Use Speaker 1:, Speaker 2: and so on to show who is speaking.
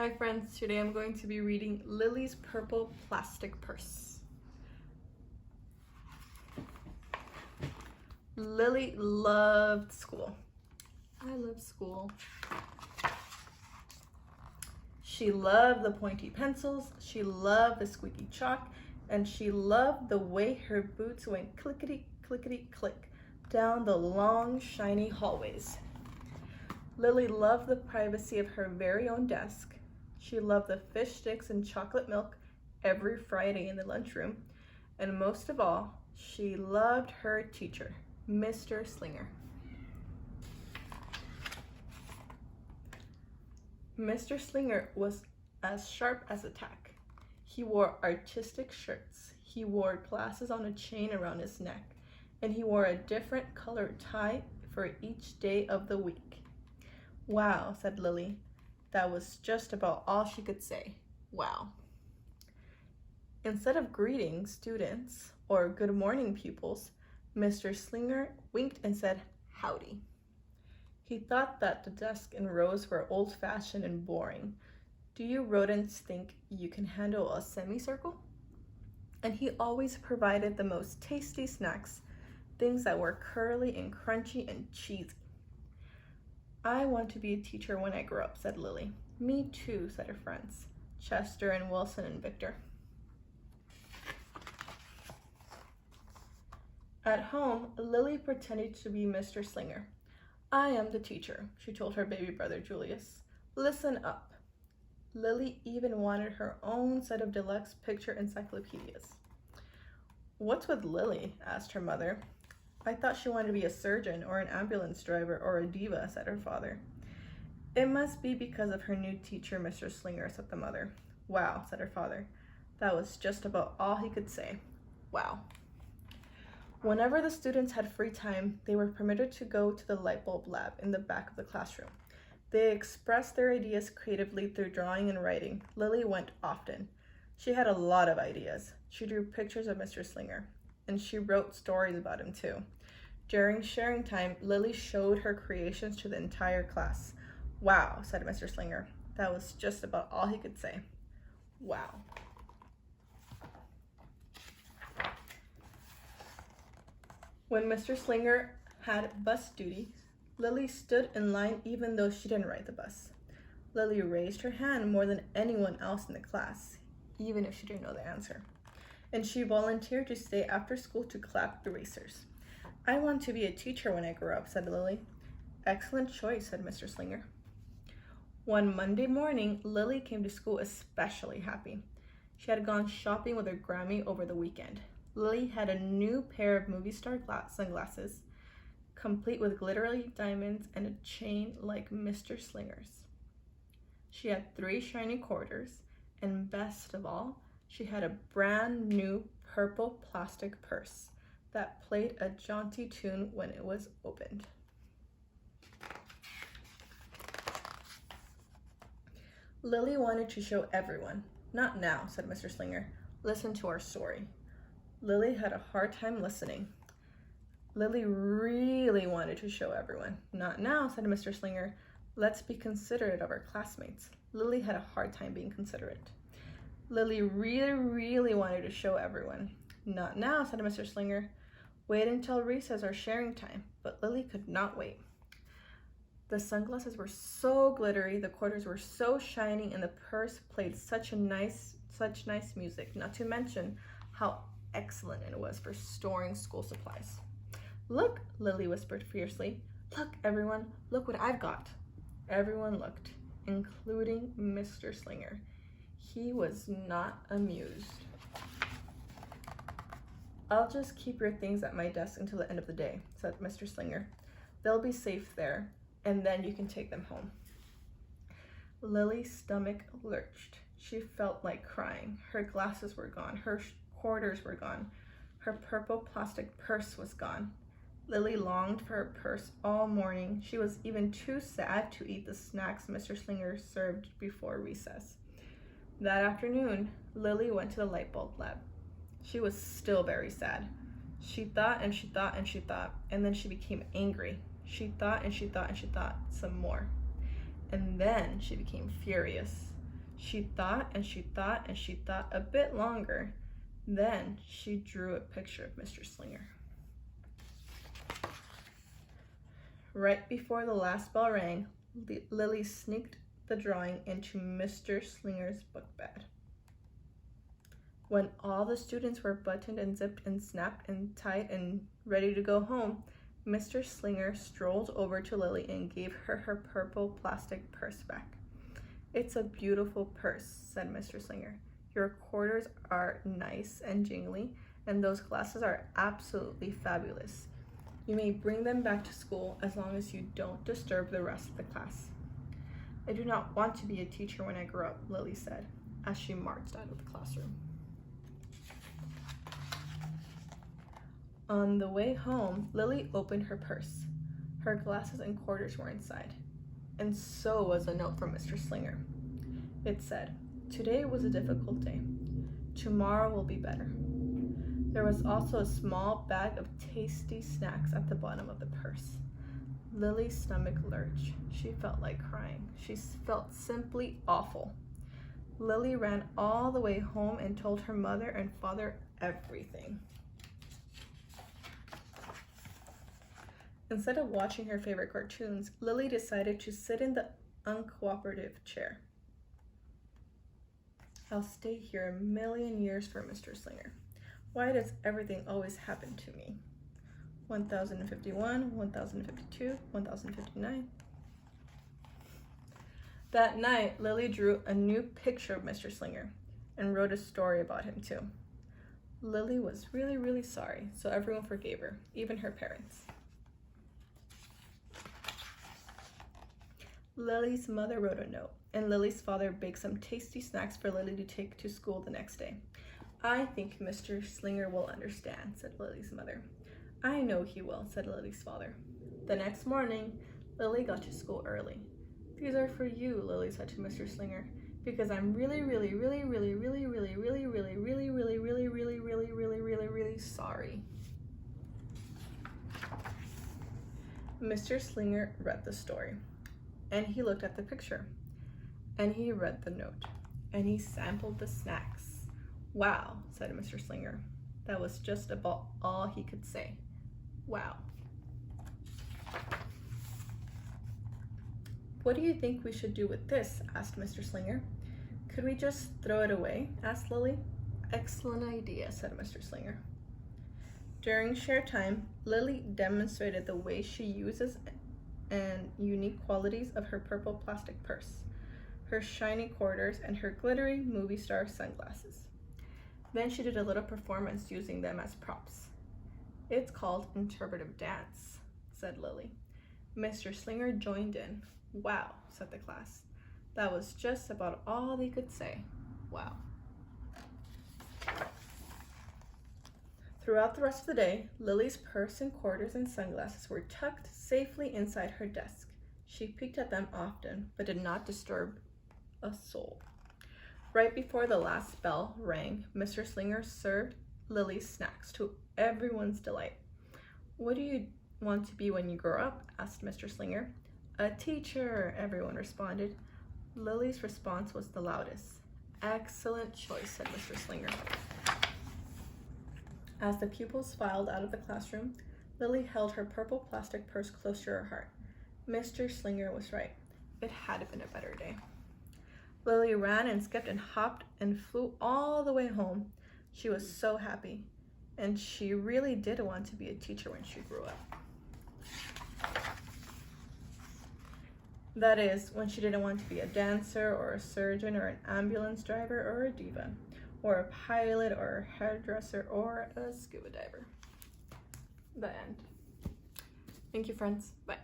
Speaker 1: Hi friends, today I'm going to be reading Lily's Purple Plastic Purse. Lily loved school. I love school. She loved the pointy pencils, she loved the squeaky chalk, and she loved the way her boots went clickety clickety click down the long shiny hallways. Lily loved the privacy of her very own desk. She loved the fish sticks and chocolate milk every Friday in the lunchroom. And most of all, she loved her teacher, Mr. Slinger. Mr. Slinger was as sharp as a tack. He wore artistic shirts. He wore glasses on a chain around his neck. And he wore a different colored tie for each day of the week. Wow, said Lily. That was just about all she could say. Wow. Instead of greeting students or good morning pupils, Mr. Slinger winked and said, howdy. He thought that the desk and rows were old-fashioned and boring. Do you rodents think you can handle a semicircle? And he always provided the most tasty snacks, things that were curly and crunchy and cheesy. I want to be a teacher when I grow up, said Lily. Me too, said her friends, Chester and Wilson and Victor. At home, Lily pretended to be Mr. Slinger. I am the teacher, she told her baby brother Julius. Listen up. Lily even wanted her own set of deluxe picture encyclopedias. What's with Lily? Asked her mother. I thought she wanted to be a surgeon or an ambulance driver or a diva, said her father. It must be because of her new teacher, Mr. Slinger, said the mother. Wow, said her father. That was just about all he could say. Wow. Whenever the students had free time, they were permitted to go to the light bulb lab in the back of the classroom. They expressed their ideas creatively through drawing and writing. Lily went often. She had a lot of ideas. She drew pictures of Mr. Slinger. And she wrote stories about him too. During sharing time, Lily showed her creations to the entire class. Wow, said Mr. Slinger. That was just about all he could say. Wow. When Mr. Slinger had bus duty, Lily stood in line even though she didn't ride the bus. Lily raised her hand more than anyone else in the class, even if she didn't know the answer. And she volunteered to stay after school to clap erasers. I want to be a teacher when I grow up, said Lily. Excellent choice, said Mr. Slinger. One Monday morning, Lily came to school especially happy. She had gone shopping with her Grammy over the weekend. Lily had a new pair of movie star sunglasses, complete with glittery diamonds and a chain like Mr. Slinger's. She had 3 shiny quarters, and best of all, she had a brand new purple plastic purse that played a jaunty tune when it was opened. Lily wanted to show everyone. Not now, said Mr. Slinger. Listen to our story. Lily had a hard time listening. Lily really wanted to show everyone. Not now, said Mr. Slinger. Let's be considerate of our classmates. Lily had a hard time being considerate. Lily really wanted to show everyone. Not now, said Mr. Slinger. Wait until recess or sharing time, but Lily could not wait. The sunglasses were so glittery, the quarters were so shiny, and the purse played such nice music, not to mention how excellent it was for storing school supplies. Look, Lily whispered fiercely. Look, everyone, look what I've got. Everyone looked, including Mr. Slinger. He was not amused. I'll just keep your things at my desk until the end of the day, said Mr. Slinger. They'll be safe there, and then you can take them home. Lily's stomach lurched. She felt like crying. Her glasses were gone. Her quarters were gone. Her purple plastic purse was gone. Lily longed for her purse all morning. She was even too sad to eat the snacks Mr. Slinger served before recess. That afternoon, Lily went to the light bulb lab. She was still very sad. She thought and she thought and she thought, and then she became angry. She thought and she thought and she thought some more. And then she became furious. She thought and she thought and she thought a bit longer. Then she drew a picture of Mr. Slinger. Right before the last bell rang, Lily sneaked the drawing into Mr. Slinger's book bag. When all the students were buttoned and zipped and snapped and tied and ready to go home, Mr. Slinger strolled over to Lily and gave her her purple plastic purse back. "It's a beautiful purse," said Mr. Slinger. "Your quarters are nice and jingly, and those glasses are absolutely fabulous. You may bring them back to school as long as you don't disturb the rest of the class." "I do not want to be a teacher when I grow up," Lily said, as she marched out of the classroom. On the way home, Lily opened her purse. Her glasses and quarters were inside, and so was a note from Mr. Slinger. It said, "Today was a difficult day. Tomorrow will be better." There was also a small bag of tasty snacks at the bottom of the purse. Lily's stomach lurched. She felt like crying. She felt simply awful. Lily ran all the way home and told her mother and father everything. Instead of watching her favorite cartoons, Lily decided to sit in the uncooperative chair. "I'll stay here a million years for Mr. Slinger. Why does everything always happen to me? 1051, 1052, 1059. That night, Lily drew a new picture of Mr. Slinger and wrote a story about him too. Lily was really, really sorry, so everyone forgave her, even her parents. Lily's mother wrote a note, and Lily's father baked some tasty snacks for Lily to take to school the next day. "I think Mr. Slinger will understand," said Lily's mother. "I know he will," said Lily's father. The next morning, Lily got to school early. "These are for you," Lily said to Mr. Slinger, "because I'm really, really, really, really, really, really, really, really, really, really, really, really, really, really, really, really sorry." Mr. Slinger read the story, and he looked at the picture, and he read the note, and he sampled the snacks. "Wow," said Mr. Slinger. That was just about all he could say. Wow. "What do you think we should do with this?" asked Mr. Slinger. "Could we just throw it away?" asked Lily. "Excellent idea," said Mr. Slinger. During share time, Lily demonstrated the way she uses and unique qualities of her purple plastic purse, her shiny quarters, and her glittery movie star sunglasses. Then she did a little performance using them as props. "It's called interpretive dance," said Lily. Mr. Slinger joined in. "Wow," said the class. That was just about all they could say. Wow. Throughout the rest of the day, Lily's purse and quarters and sunglasses were tucked safely inside her desk. She peeked at them often, but did not disturb a soul. Right before the last bell rang, Mr. Slinger served Lily's snacks to everyone's delight. "What do you want to be when you grow up?" asked Mr. Slinger. "A teacher," everyone responded. Lily's response was the loudest. "Excellent choice," said Mr. Slinger. As the pupils filed out of the classroom, Lily held her purple plastic purse close to her heart. Mr. Slinger was right. It had been a better day. Lily ran and skipped and hopped and flew all the way home. She was so happy, and she really did want to be a teacher when she grew up. That is, when she didn't want to be a dancer or a surgeon or an ambulance driver or a diva, or a pilot or a hairdresser or a scuba diver. The end. Thank you, friends. Bye.